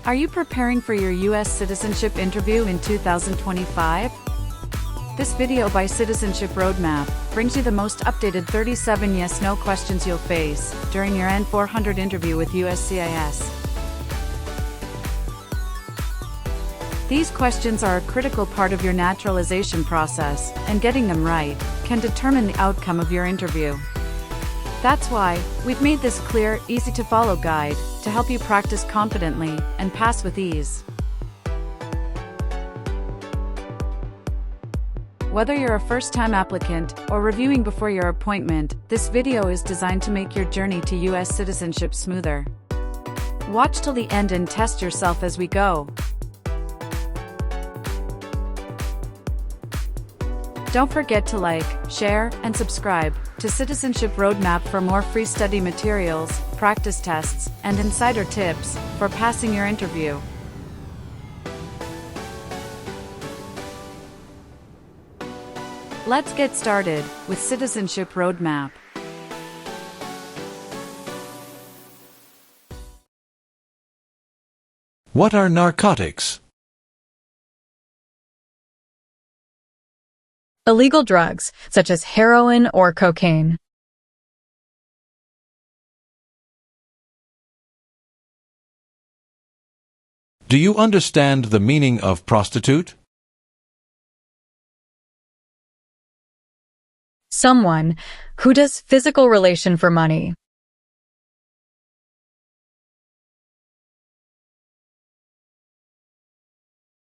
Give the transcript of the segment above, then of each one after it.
Are you preparing for your U.S. citizenship interview in 2025? This video by Citizenship Roadmap brings you the most updated 37 yes/no questions you'll face during your N400 interview with USCIS. These questions are a critical part of your naturalization process, and getting them right can determine the outcome of your interview. That's why we've made this clear, easy-to-follow guide to help you practice confidently and pass with ease. Whether you're a first-time applicant or reviewing before your appointment, this video is designed to make your journey to U.S. citizenship smoother. Watch till the end and test yourself as we go. Don't forget to like, share, and subscribe to Citizenship Roadmap for more free study materials, practice tests, and insider tips for passing your interview. Let's get started with Citizenship Roadmap. What are narcotics? Illegal drugs, such as heroin or cocaine. Do you understand the meaning of prostitute? Someone who does physical relation for money.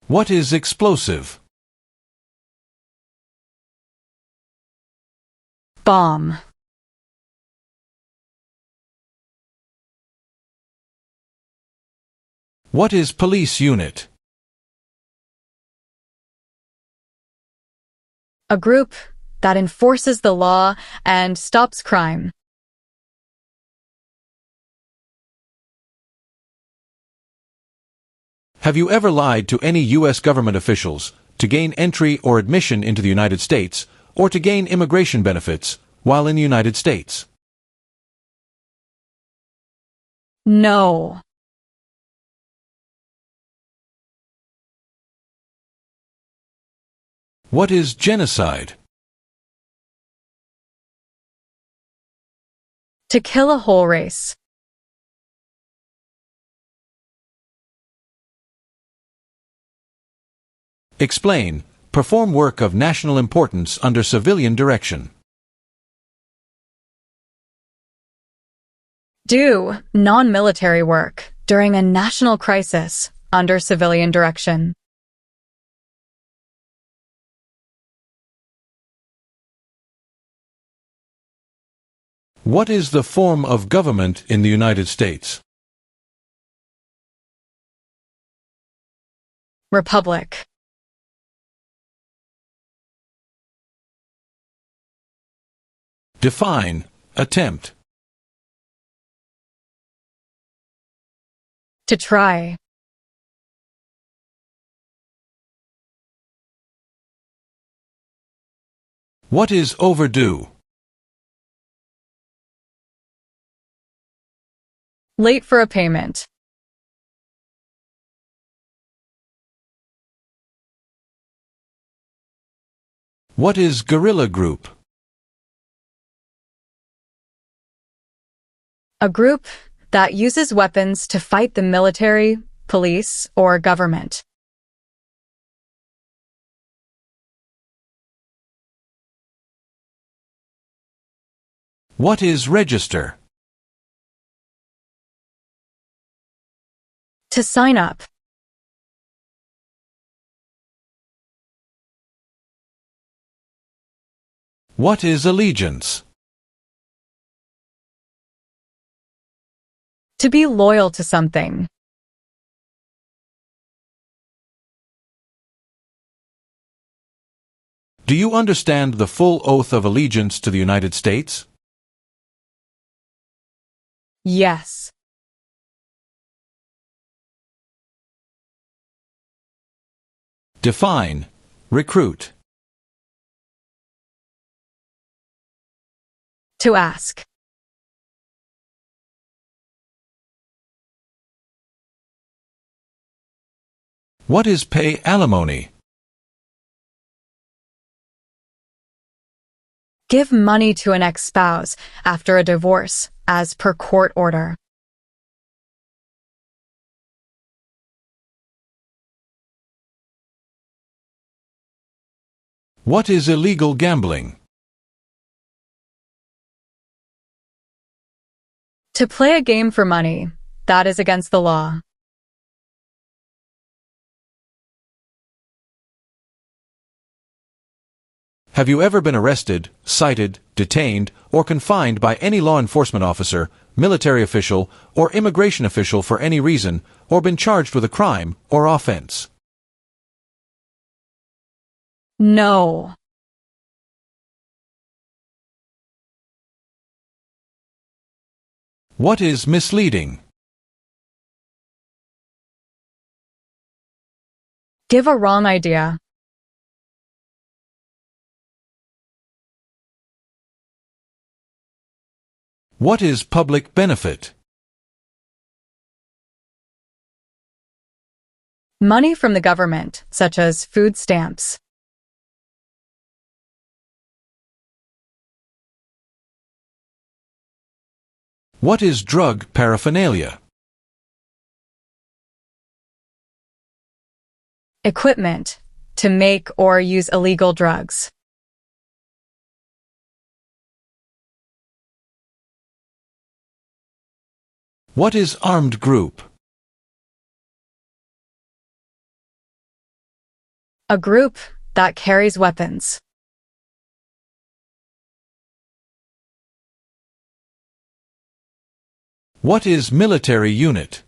What is explosive? Bomb. What is police unit? A group that enforces the law and stops crime. Have you ever lied to any U.S. government officials to gain entry or admission into the United States or to gain immigration benefits while in the United States? No. What is genocide? To kill a whole race. Explain. Perform work of national importance under civilian direction. Do non-military work during a national crisis under civilian direction. What is the form of government in the United States? Republic. Define. Attempt. To try. What is overdue? Late for a payment. What is guerrilla group? A group that uses weapons to fight the military, police, or government. What is register? To sign up. What is allegiance? To be loyal to something. Do you understand the full oath of allegiance to the United States? Yes. Define. Recruit. To ask. What is pay alimony? Give money to an ex-spouse after a divorce, as per court order. What is illegal gambling? To play a game for money, that is against the law. Have you ever been arrested, cited, detained, or confined by any law enforcement officer, military official, or immigration official for any reason, or been charged with a crime or offense? No. What is misleading? Give a wrong idea. What is public benefit? Money from the government, such as food stamps. What is drug paraphernalia? Equipment, to make or use illegal drugs. What is armed group? A group that carries weapons. What is military unit?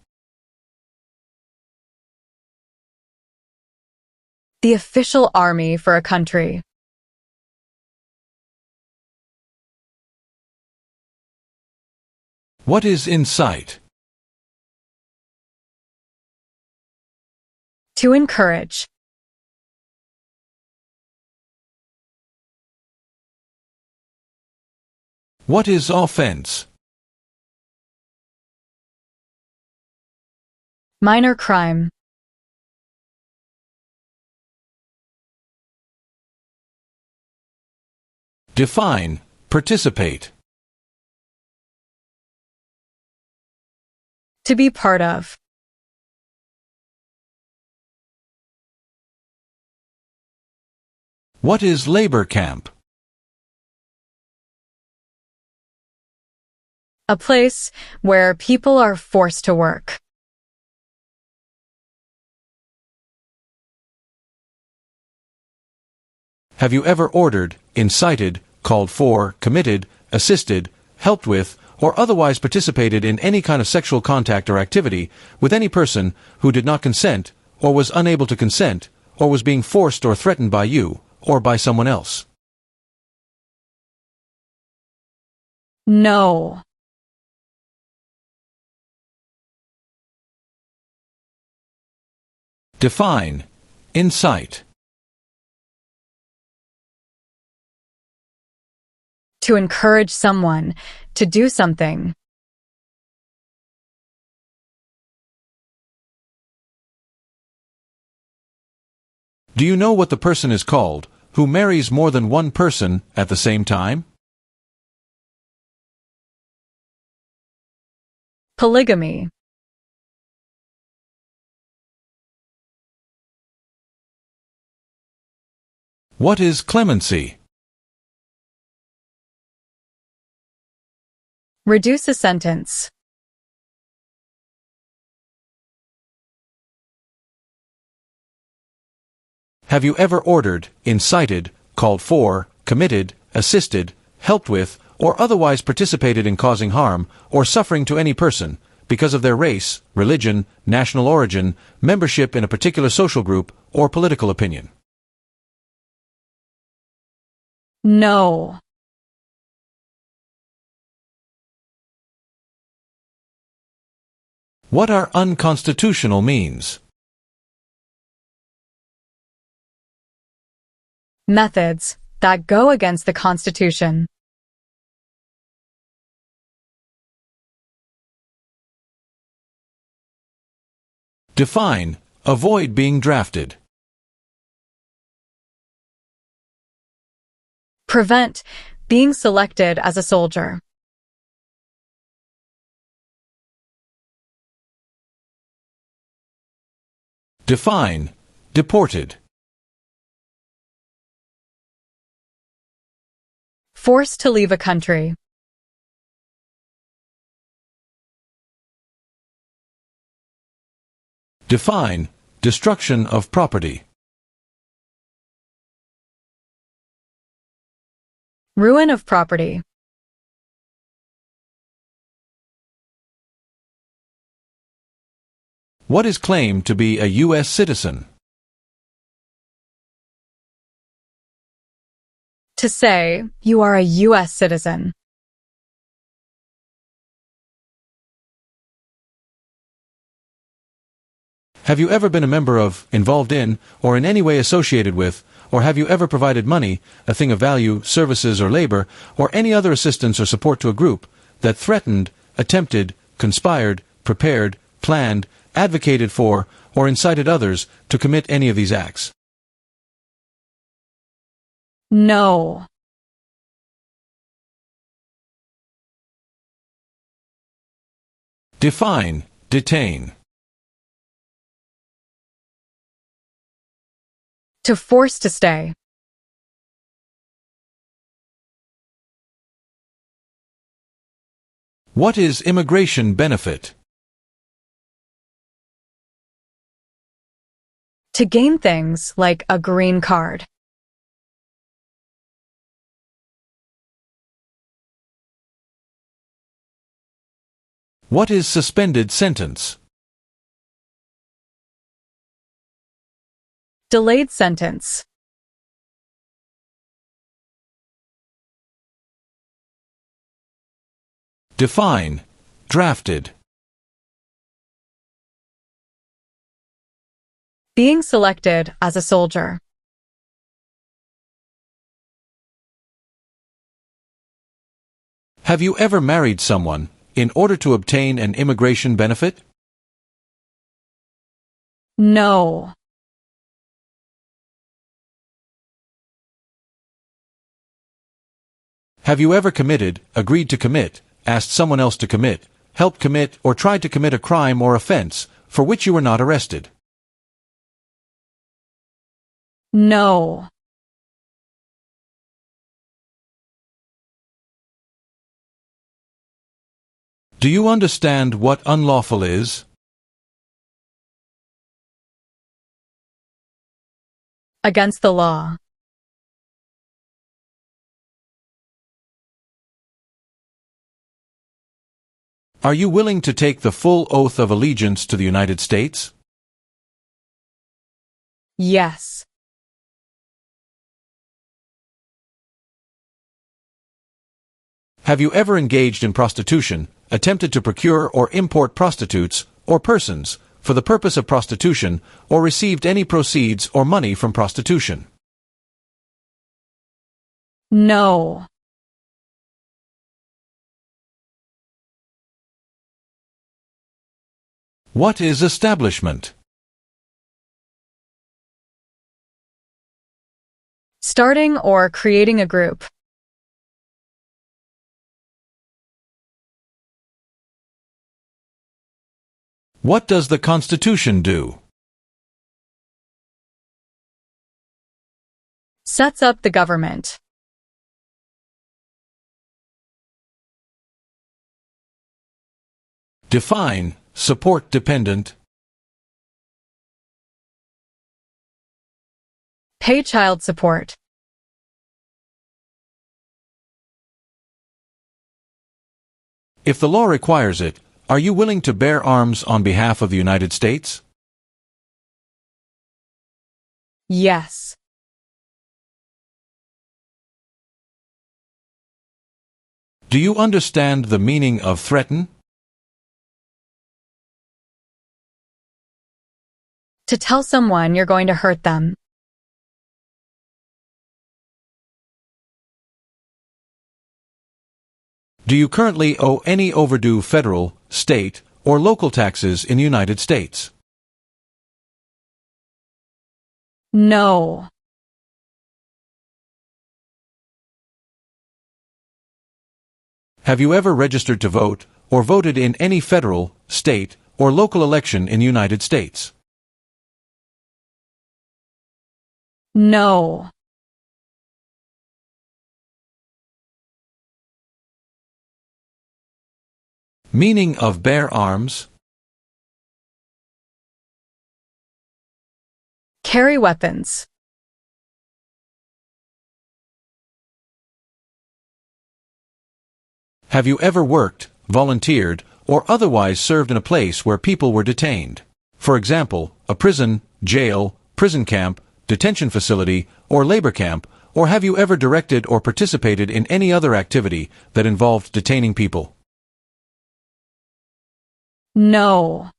The official army for a country. What is in sight? To encourage. What is offense? Minor crime. Define, participate. To be part of. What is labor camp? A place where people are forced to work. Have you ever ordered, incited, called for, committed, assisted, helped with, or otherwise participated in any kind of sexual contact or activity with any person who did not consent, or was unable to consent, or was being forced or threatened by you, or by someone else? No. Define, incite. To encourage someone to do something. Do you know what the person is called who marries more than one person at the same time? Polygamy. What is clemency? Reduce a sentence. Have you ever ordered, incited, called for, committed, assisted, helped with, or otherwise participated in causing harm or suffering to any person because of their race, religion, national origin, membership in a particular social group, or political opinion? No. What are unconstitutional means? Methods that go against the Constitution. Define Avoid being drafted. Prevent being selected as a soldier. Define. Deported. Forced to leave a country. Define. Destruction of property. Ruin of property. What is claimed to be a U.S. citizen? To say, you are a U.S. citizen. Have you ever been a member of, involved in, or in any way associated with, or have you ever provided money, a thing of value, services or labor, or any other assistance or support to a group that threatened, attempted, conspired, prepared, planned, advocated for, or incited others to commit any of these acts? No. Define. Detain. To force to stay. What is immigration benefit? To gain things like a green card. What is suspended sentence? Delayed sentence. Define. Drafted. Being selected as a soldier. Have you ever married someone in order to obtain an immigration benefit? No. Have you ever committed, agreed to commit, asked someone else to commit, helped commit, or tried to commit a crime or offense for which you were not arrested? No. Do you understand what unlawful is? Against the law. Are you willing to take the full oath of allegiance to the United States? Yes. Have you ever engaged in prostitution, attempted to procure or import prostitutes or persons for the purpose of prostitution, or received any proceeds or money from prostitution? No. What is establishment? Starting or creating a group. What does the Constitution do? Sets up the government. Define. Support dependent. Pay child support. If the law requires it, are you willing to bear arms on behalf of the United States? Yes. Do you understand the meaning of threaten? To tell someone you're going to hurt them. Do you currently owe any overdue federal, state, or local taxes in the United States? No. Have you ever registered to vote or voted in any federal, state, or local election in the United States? No. Meaning of bear arms? Carry weapons. Have you ever worked, volunteered, or otherwise served in a place where people were detained? For example, a prison, jail, prison camp, detention facility, or labor camp, or have you ever directed or participated in any other activity that involved detaining people? No.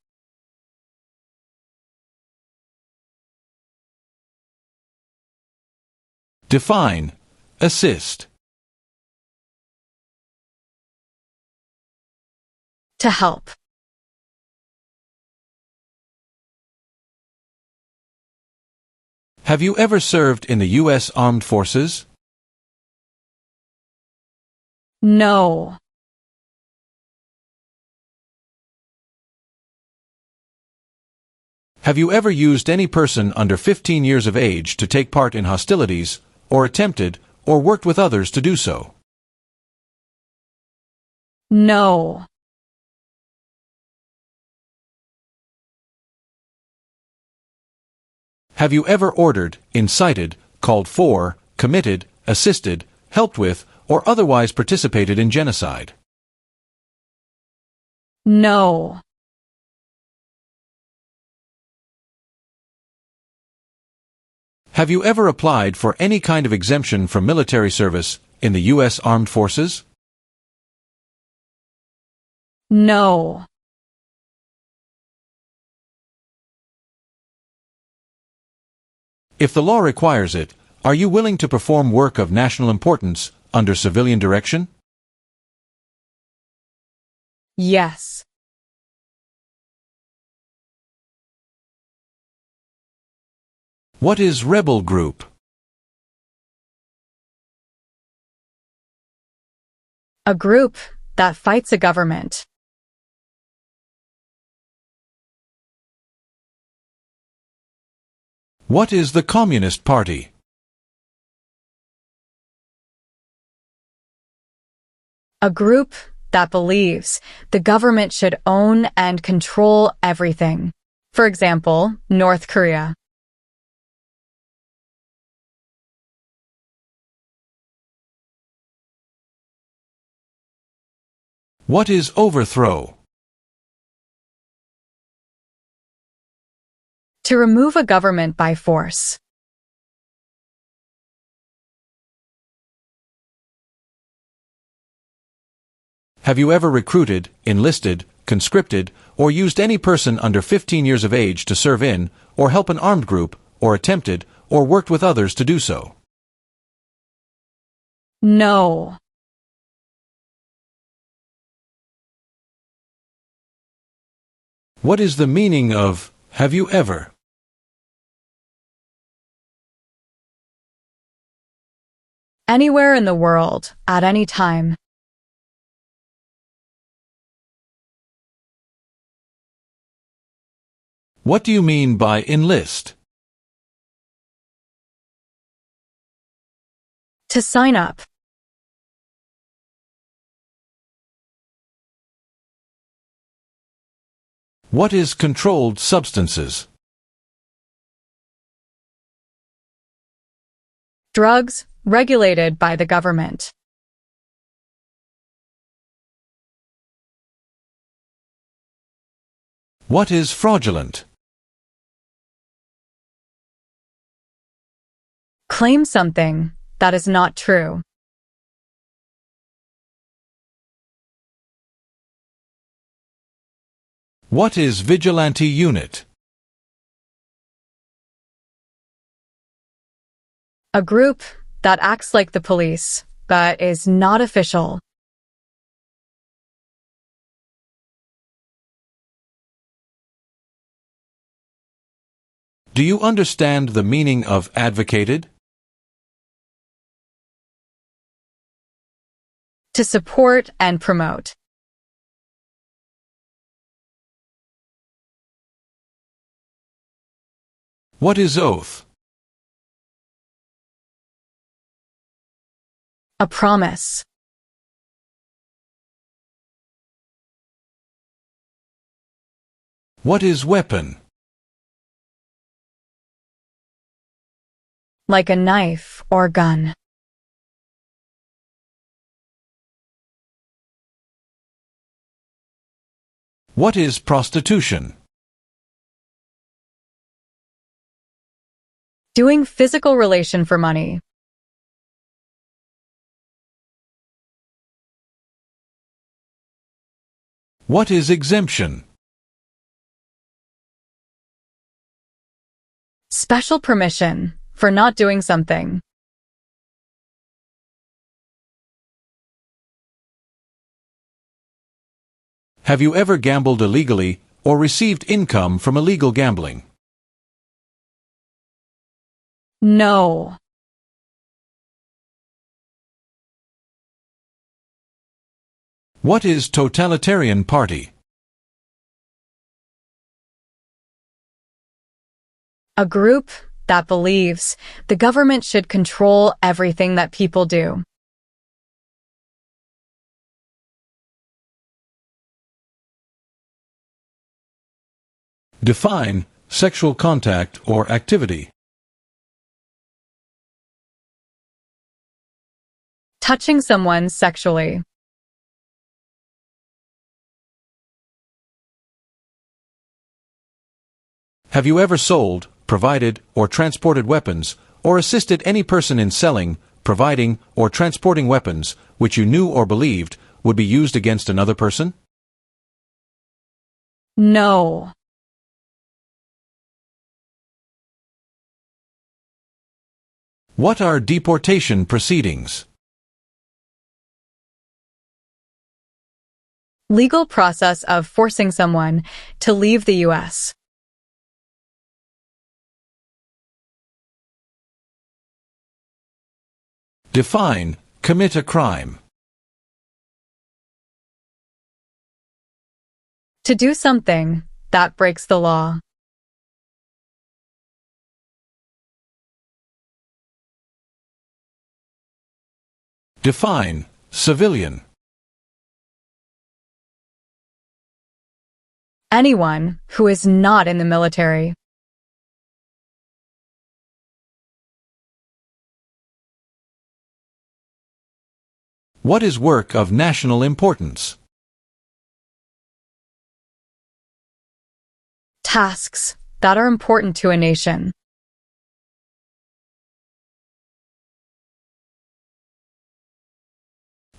Define. Assist. To help. Have you ever served in the U.S. Armed Forces? No. Have you ever used any person under 15 years of age to take part in hostilities, or attempted, or worked with others to do so? No. Have you ever ordered, incited, called for, committed, assisted, helped with, or otherwise participated in genocide? No. Have you ever applied for any kind of exemption from military service in the U.S. Armed Forces? No. If the law requires it, are you willing to perform work of national importance under civilian direction? Yes. What is rebel group? A group that fights a government. What is the Communist Party? A group that believes the government should own and control everything. For example, North Korea. What is overthrow? To remove a government by force. Have you ever recruited, enlisted, conscripted, or used any person under 15 years of age to serve in, or help an armed group, or attempted, or worked with others to do so? No. What is the meaning of have you ever? Anywhere in the world, at any time. What do you mean by enlist? To sign up. What is controlled substances? Drugs regulated by the government. What is fraudulent? Claim something that is not true. What is vigilante unit? A group that acts like the police, but is not official. Do you understand the meaning of advocated? To support and promote. What is oath? A promise. What is weapon? Like a knife or gun. What is prostitution? Doing physical relation for money. What is exemption? Special permission for not doing something. Have you ever gambled illegally or received income from illegal gambling? No. What is totalitarian party? A group that believes the government should control everything that people do. Define sexual contact or activity. Touching someone sexually. Have you ever sold, provided, or transported weapons, or assisted any person in selling, providing, or transporting weapons which you knew or believed would be used against another person? No. What are deportation proceedings? Legal process of forcing someone to leave the U.S. Define commit a crime. To do something that breaks the law. Define civilian. Anyone who is not in the military. What is work of national importance? Tasks that are important to a nation.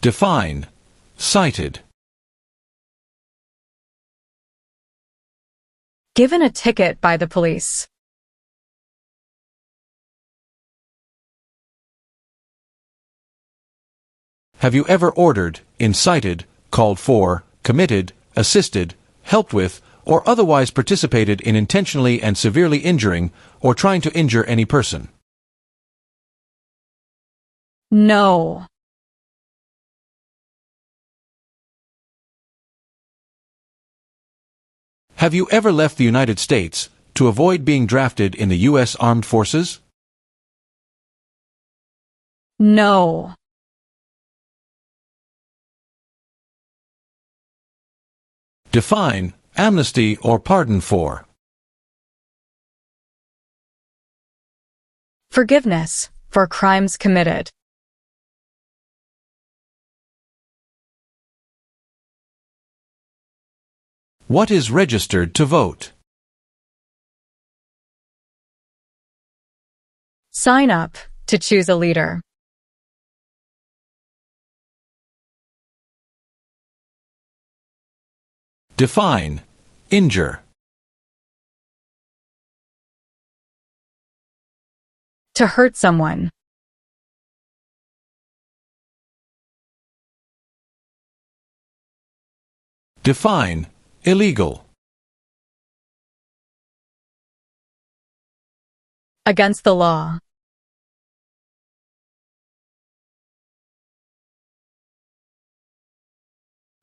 Define cited. Given a ticket by the police. Have you ever ordered, incited, called for, committed, assisted, helped with, or otherwise participated in intentionally and severely injuring or trying to injure any person? No. Have you ever left the United States to avoid being drafted in the U.S. Armed Forces? No. Define amnesty or pardon for. Forgiveness for crimes committed. What is registered to vote? Sign up to choose a leader. Define injure. To hurt someone. Define illegal. Against the law.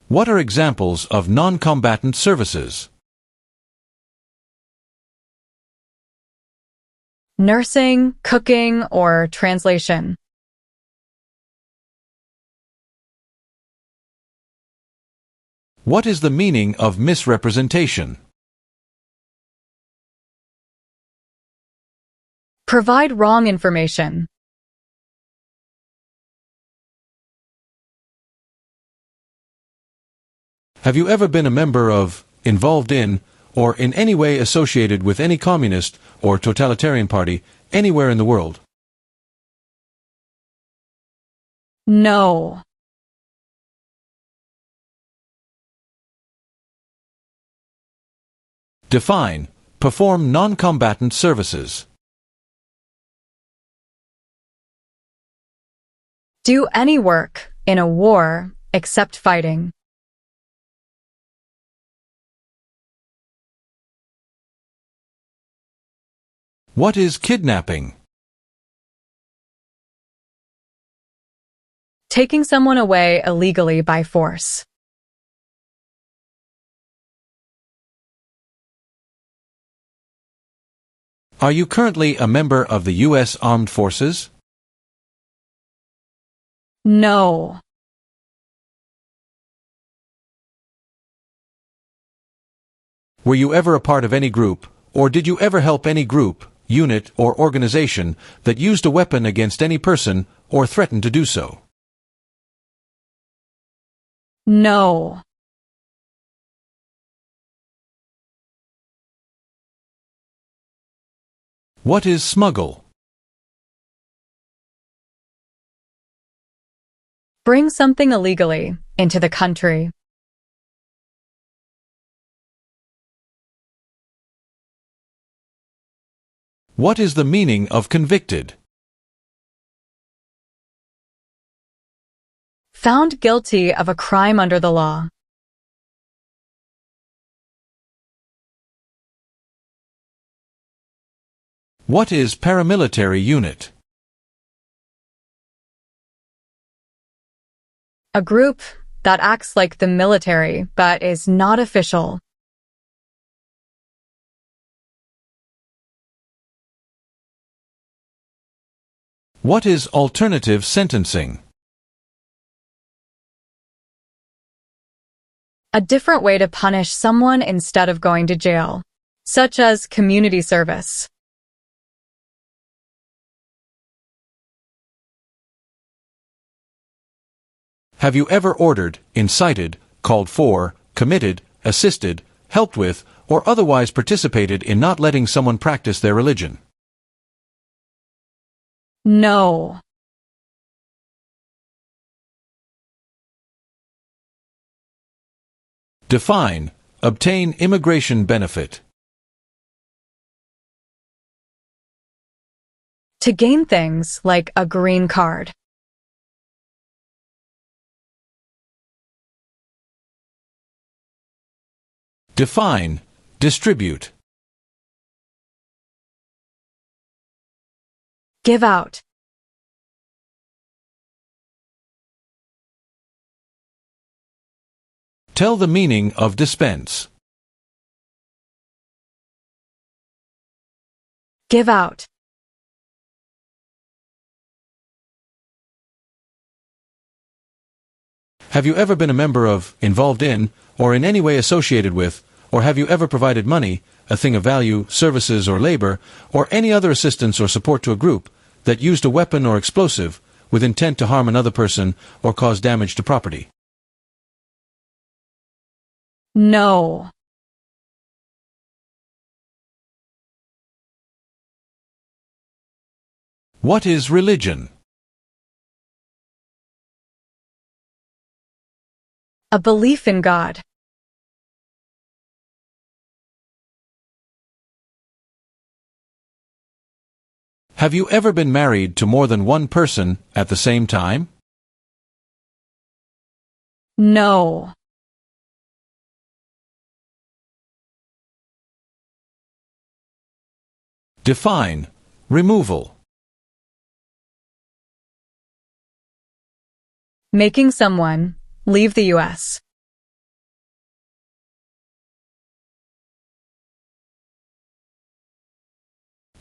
What are examples of non-combatant services? Nursing, cooking, or translation. What is the meaning of misrepresentation? Provide wrong information. Have you ever been a member of, involved in, or in any way associated with any communist or totalitarian party anywhere in the world? No. Define. Perform non-combatant services. Do any work in a war except fighting. What is kidnapping? Taking someone away illegally by force. Are you currently a member of the U.S. Armed Forces? No. Were you ever a part of any group, or did you ever help any group, unit, or organization that used a weapon against any person or threatened to do so? No. What is smuggle? Bring something illegally into the country. What is the meaning of convicted? Found guilty of a crime under the law. What is paramilitary unit? A group that acts like the military but is not official. What is alternative sentencing? A different way to punish someone instead of going to jail, such as community service. Have you ever ordered, incited, called for, committed, assisted, helped with, or otherwise participated in not letting someone practice their religion? No. Define. Obtain immigration benefit. To gain things like a green card. Define. Distribute. Give out. Tell the meaning of dispense. Give out. Have you ever been a member of, involved in, or in any way associated with, or have you ever provided money, a thing of value, services or labor, or any other assistance or support to a group that used a weapon or explosive with intent to harm another person or cause damage to property? No. What is religion? A belief in God. Have you ever been married to more than one person at the same time? No. Define. Removal. Making someone leave the U.S.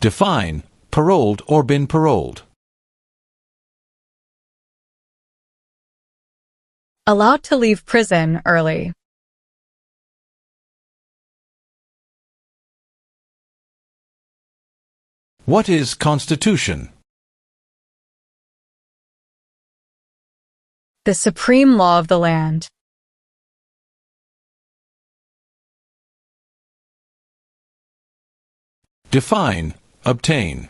Define, paroled or been paroled. Allowed to leave prison early. What is Constitution? The supreme law of the land. Define, obtain.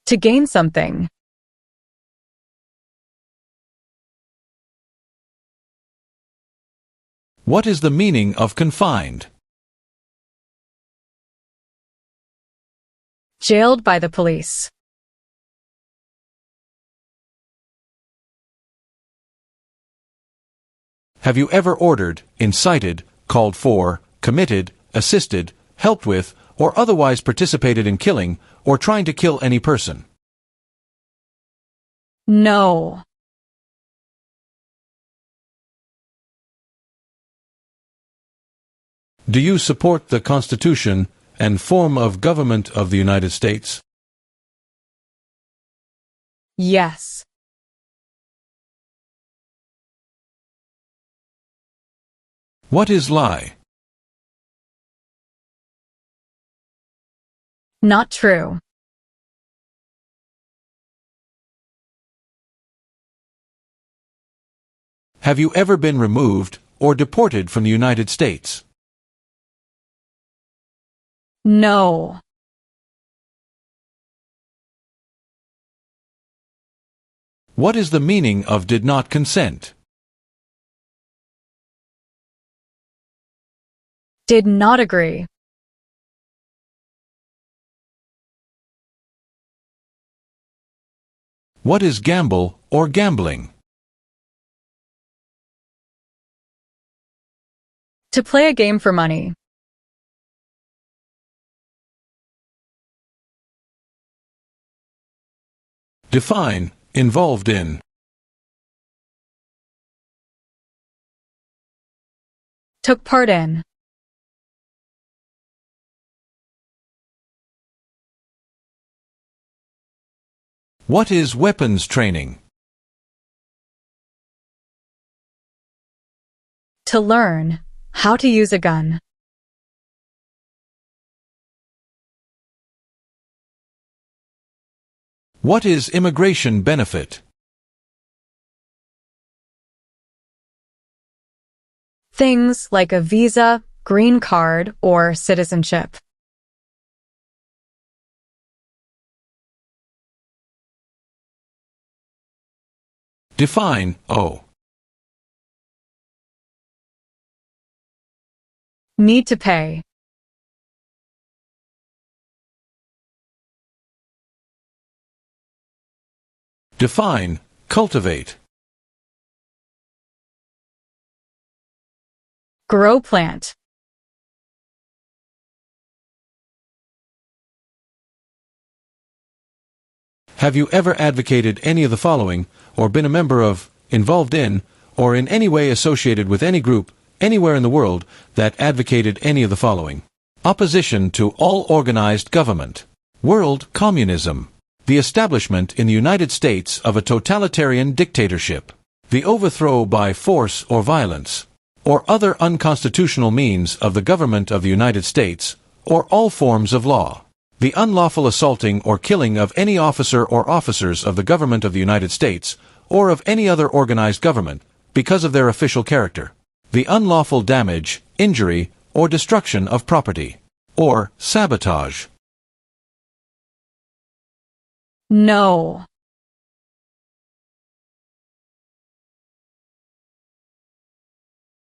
To gain something. What is the meaning of confined? Jailed by the police. Have you ever ordered, incited, called for, committed, assisted, helped with, or otherwise participated in killing, or trying to kill any person? No. Do you support the Constitution and form of government of the United States? Yes. What is lie? Not true. Have you ever been removed or deported from the United States? No. What is the meaning of did not consent? Did not agree. What is gamble or gambling? To play a game for money. Define, involved in. Took part in. What is weapons training? To learn how to use a gun. What is immigration benefit? Things like a visa, green card, or citizenship. Define, owe. Need to pay. Define, cultivate. Grow plant. Have you ever advocated any of the following, or been a member of, involved in, or in any way associated with any group, anywhere in the world, that advocated any of the following? Opposition to all organized government. World communism. The establishment in the United States of a totalitarian dictatorship. The overthrow by force or violence, or other unconstitutional means of the government of the United States, or all forms of law. The unlawful assaulting or killing of any officer or officers of the government of the United States, or of any other organized government, because of their official character. The unlawful damage, injury, or destruction of property, or sabotage. No.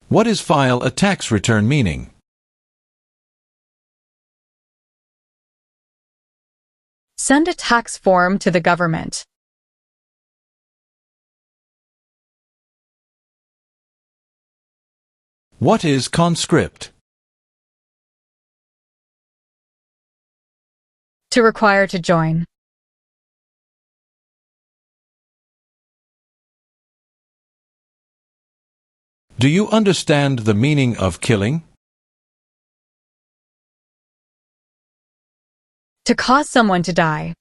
What is file a tax return meaning? Send a tax form to the government. What is conscript? To require to join. Do you understand the meaning of killing? To cause someone to die.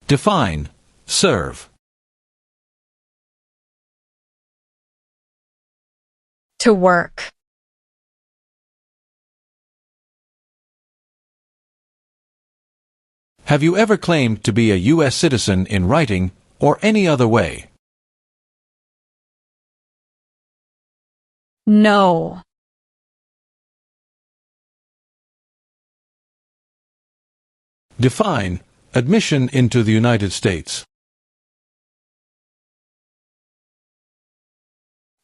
Define. Serve. To work. Have you ever claimed to be a U.S. citizen in writing or any other way? No. Define. Admission into the United States.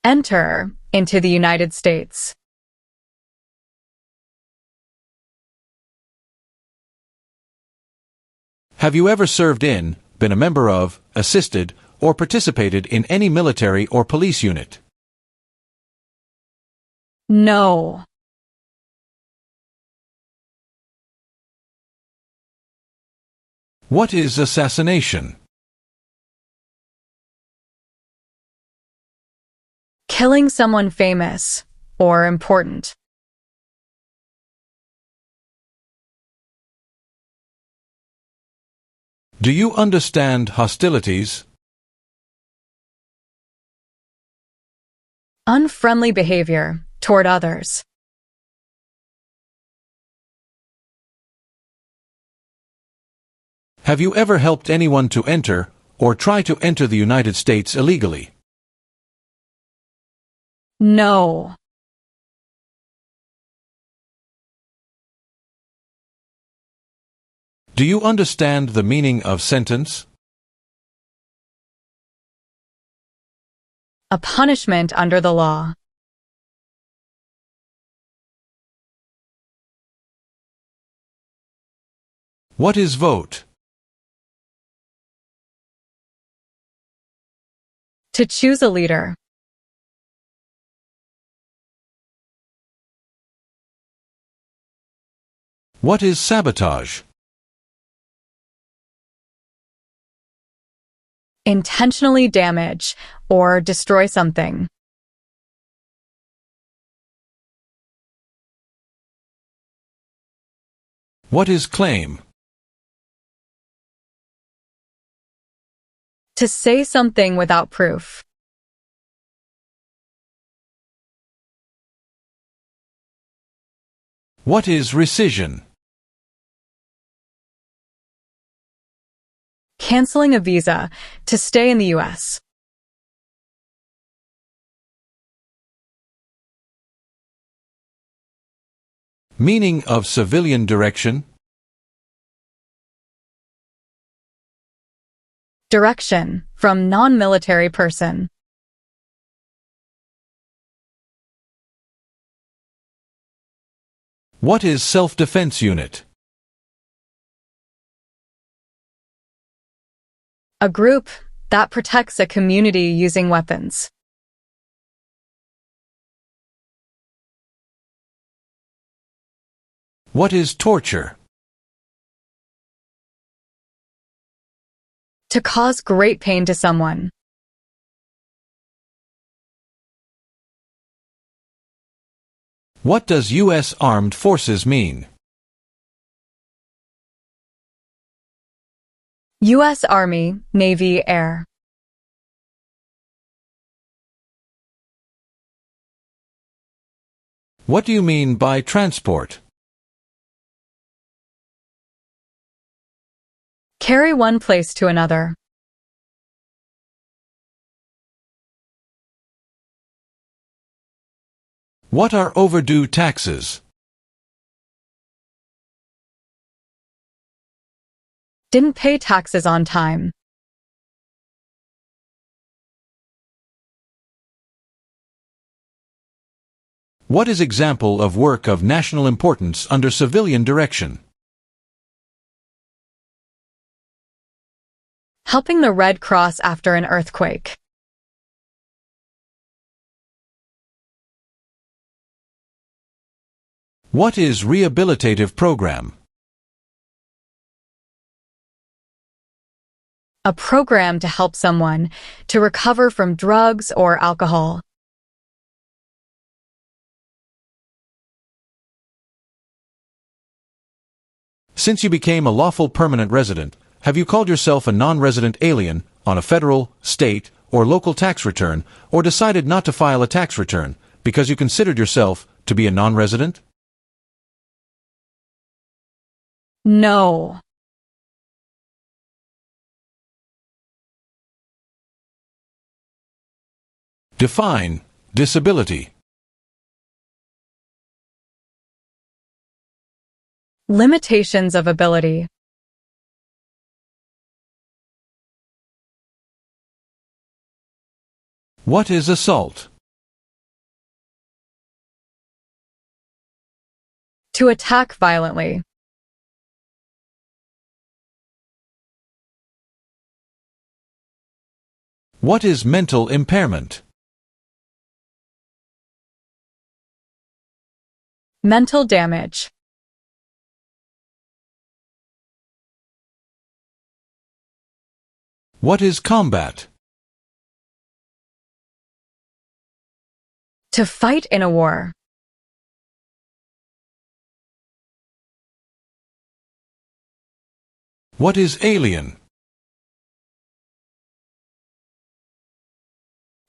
Enter into the United States. Have you ever served in, been a member of, assisted, or participated in any military or police unit? No. What is assassination? Killing someone famous or important. Do you understand hostilities? Unfriendly behavior toward others. Have you ever helped anyone to enter or try to enter the United States illegally? No. Do you understand the meaning of sentence? A punishment under the law. What is vote? To choose a leader. What is sabotage? Intentionally damage or destroy something. What is claim? To say something without proof. What is rescission? Canceling a visa to stay in the U.S. Meaning of civilian direction? Direction from non-military person. What is self-defense unit? A group that protects a community using weapons. What is torture? To cause great pain to someone. What does U.S. Armed Forces mean? U.S. Army, Navy, Air. What do you mean by transport? Carry one place to another. What are overdue taxes? Didn't pay taxes on time. What is example of work of national importance under civilian direction? Helping the Red Cross after an earthquake. What is rehabilitative program? A program to help someone to recover from drugs or alcohol. Since you became a lawful permanent resident, have you called yourself a non-resident alien on a federal, state, or local tax return, or decided not to file a tax return because you considered yourself to be a non-resident? No. Define disability. Limitations of ability. What is assault? To attack violently. What is mental impairment? Mental damage. What is combat? To fight in a war. What is alien?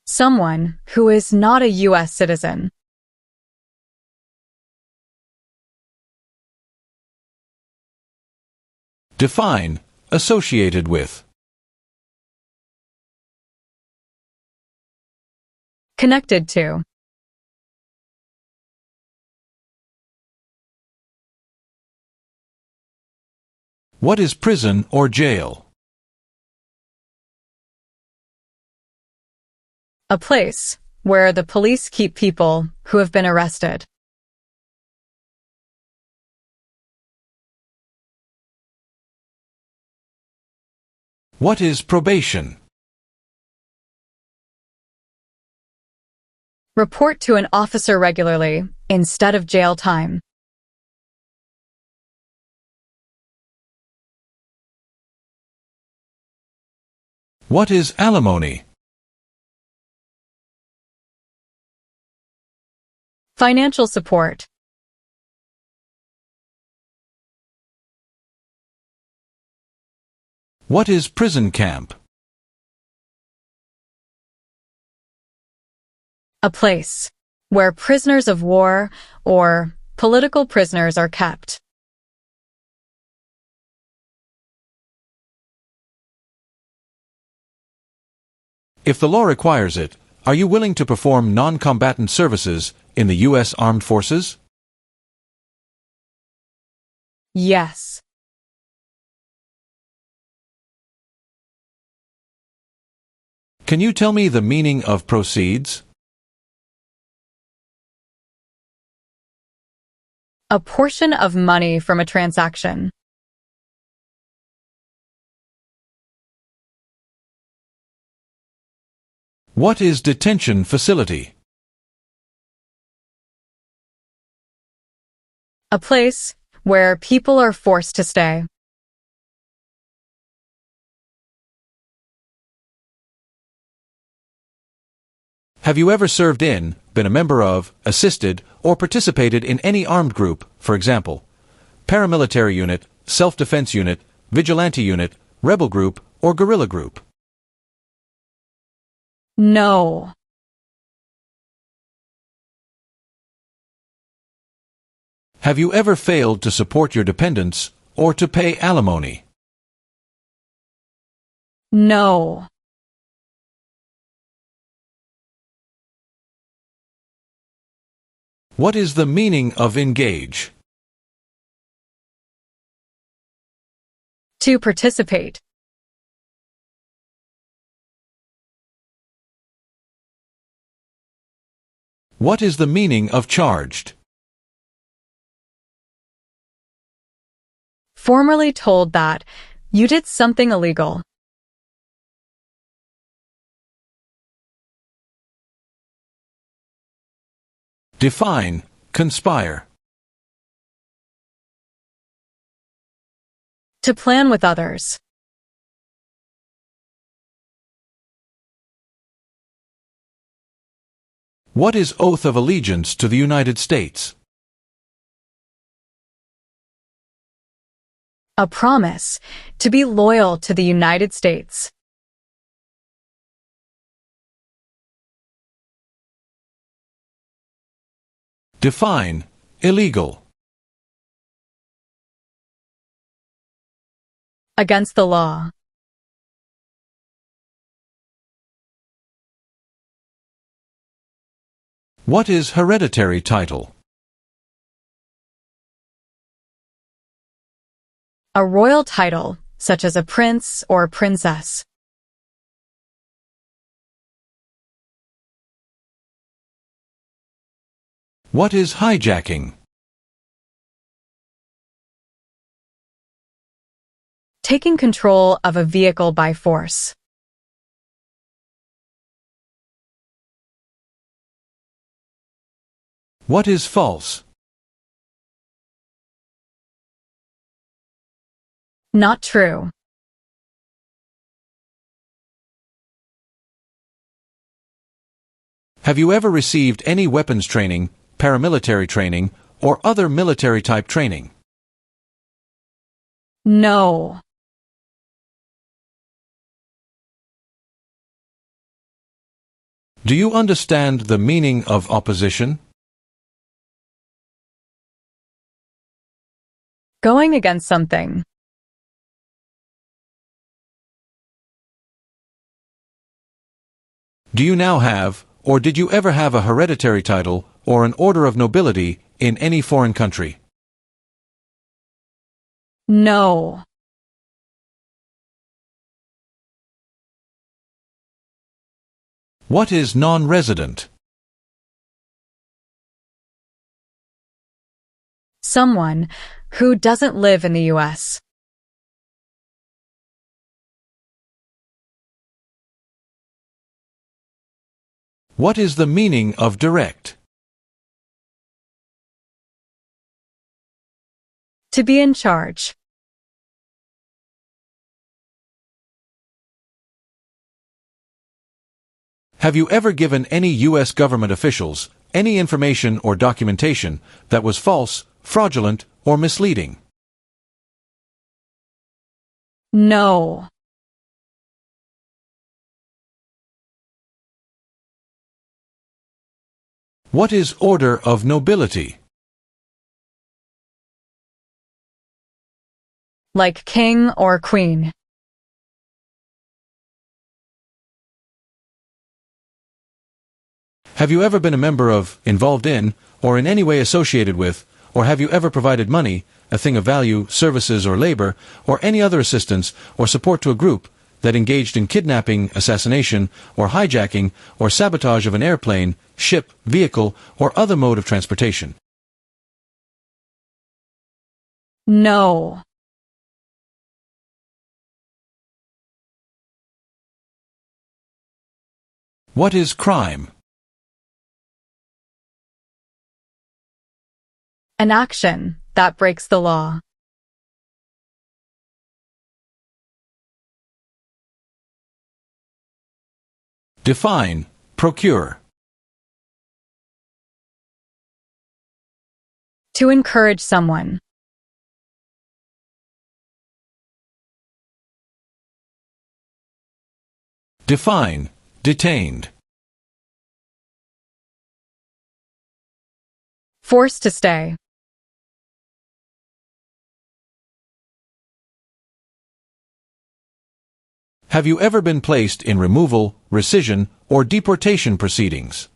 Someone who is not a U.S. citizen. Define associated with. Connected to. What is prison or jail? A place where the police keep people who have been arrested. What is probation? Report to an officer regularly instead of jail time. What is alimony? Financial support. What is prison camp? A place where prisoners of war or political prisoners are kept. If the law requires it, are you willing to perform non-combatant services in the U.S. Armed Forces? Yes. Can you tell me the meaning of proceeds? A portion of money from a transaction. What is detention facility? A place where people are forced to stay. Have you ever served in, been a member of, assisted, or participated in any armed group, for example, paramilitary unit, self-defense unit, vigilante unit, rebel group, or guerrilla group? No. Have you ever failed to support your dependents or to pay alimony? No. What is the meaning of engage? To participate. What is the meaning of charged? Formerly told that you did something illegal. Define conspire. To plan with others. What is oath of allegiance to the United States? A promise to be loyal to the United States. Define illegal. Against the law. What is hereditary title? A royal title, such as a prince or princess. What is hijacking? Taking control of a vehicle by force. What is false? Not true. Have you ever received any weapons training, paramilitary training, or other military-type training? No. Do you understand the meaning of opposition? Going against something. Do you now have, or did you ever have a hereditary title or an order of nobility in any foreign country? No. What is non-resident? Someone who doesn't live in the U.S. What is the meaning of direct? To be in charge. Have you ever given any U.S. government officials any information or documentation that was false, fraudulent, or misleading? No. What is order of nobility? Like king or queen. Have you ever been a member of, involved in, or in any way associated with, or have you ever provided money, a thing of value, services or labor, or any other assistance or support to a group that engaged in kidnapping, assassination, or hijacking, or sabotage of an airplane, ship, vehicle, or other mode of transportation? No. What is crime? An action that breaks the law. Define procure. To encourage someone. Define detained. Forced to stay. Have you ever been placed in removal, rescission, or deportation proceedings?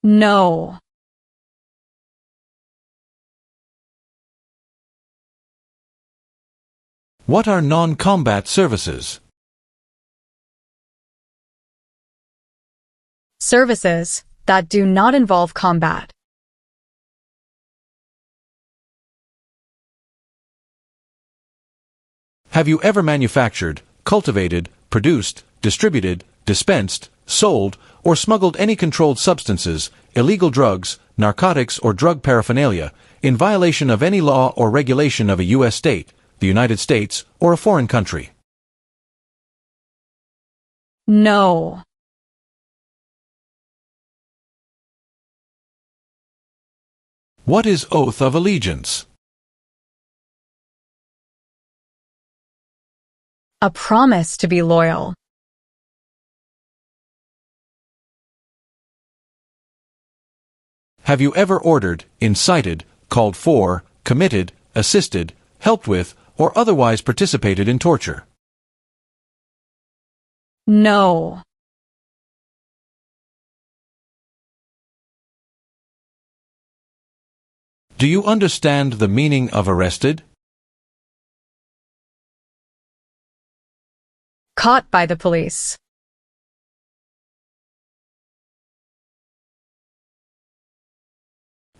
No. What are non-combat services? Services that do not involve combat. Have you ever manufactured, cultivated, produced, distributed, dispensed, sold, or smuggled any controlled substances, illegal drugs, narcotics or drug paraphernalia, in violation of any law or regulation of a U.S. state, the United States, or a foreign country? No. What is oath of allegiance? A promise to be loyal. Have you ever ordered, incited, called for, committed, assisted, helped with, or otherwise participated in torture? No. Do you understand the meaning of arrested? Caught by the police.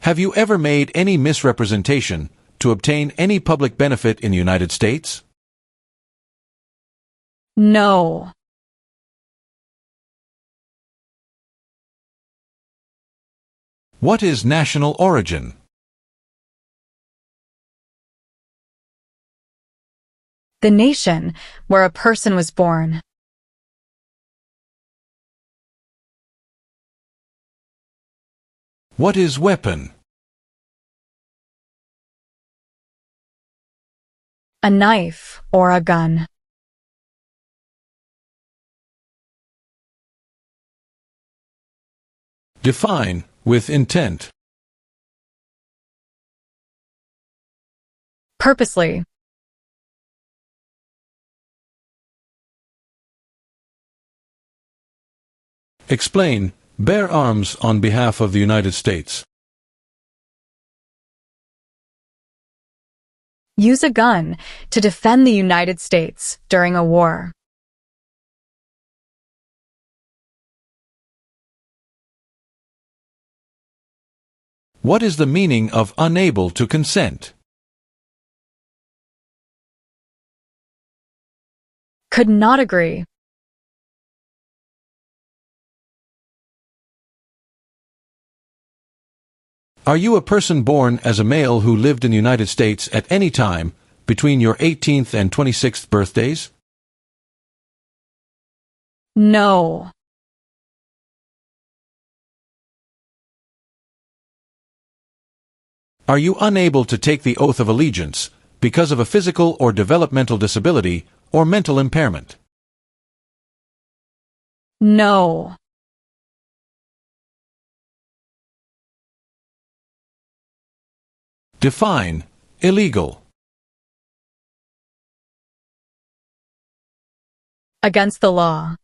Have you ever made any misrepresentation to obtain any public benefit in the United States? No. What is national origin? The nation where a person was born. What is weapon? A knife or a gun. Define, with intent. Purposely. Explain, bear arms on behalf of the United States. Use a gun to defend the United States during a war. What is the meaning of unable to consent? Could not agree. Are you a person born as a male who lived in the United States at any time between your 18th and 26th birthdays? No. Are you unable to take the oath of allegiance because of a physical or developmental disability or mental impairment? No. Define, illegal. Against the law.